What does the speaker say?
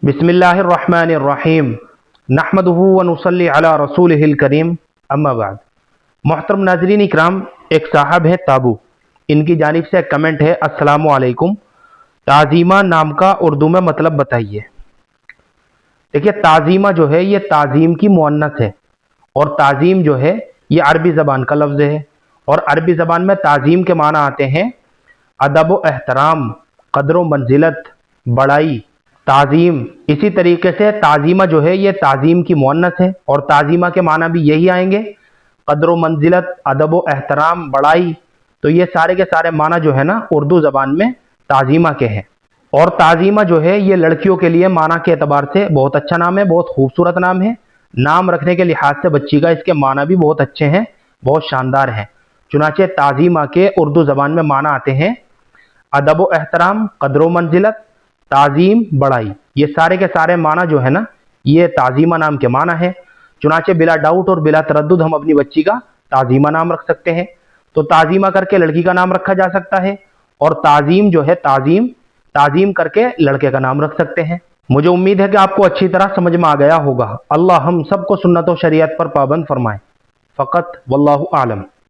बिस्मिल्लाहिर्रहमानिर्रहीम नहमदुहु व नुसल्ली अला रसूलिहिल करीम अम्मा बाद। मोहतरम नाज़रीन इकराम, एक साहब है ताबू, इनकी जानिब से एक कमेंट है, अस्सलामु अलैकुम, ताज़ीमा नाम का उर्दू में मतलब बताइए। देखिए, ताज़ीमा जो है ये ताज़ीम की मुअन्नस है और ताज़ीम जो है ये अरबी ज़बान का लफ्ज़ है और अरबी ज़बान में ताज़ीम के माना आते हैं अदब व एहतराम, कदर व मंजिलत, बड़ाई, ताज़ीम। इसी तरीके से ताज़ीमा जो है ये ताज़ीम की मुअन्नस है और ताज़ीमा के माना भी यही आएंगे, कदर व मंजिलत, अदब व एहतराम, बड़ाई। तो ये सारे के सारे माना जो है ना उर्दू ज़बान में ताज़ीमा के हैं। और ताज़ीमा जो है ये लड़कियों के लिए माना के एतबार से बहुत अच्छा नाम है, बहुत खूबसूरत नाम है। नाम रखने के लिहाज से बच्ची का इसके माना भी बहुत अच्छे हैं, बहुत शानदार हैं। चुनाचे ताज़ीमा के उर्दू ज़बान में माना आते हैं अदब व एहतराम, कदर व मंजिलत, ताज़ीम, बड़ाई। ये सारे के सारे माना जो है ना ये ताज़ीमा नाम के माना है। चुनाचे बिला डाउट और बिला तरद्दुद हम अपनी बच्ची का ताज़ीमा नाम रख सकते हैं। तो ताज़ीमा करके लड़की का नाम रखा जा सकता है और ताज़ीम जो है ताज़ीम करके लड़के का नाम रख सकते हैं। मुझे उम्मीद है कि आपको अच्छी तरह समझ में आ गया होगा। अल्लाह हम सबको सुन्नत व शरीयत पर पाबंद फरमाए। फ़कत वल्लाहु आलम।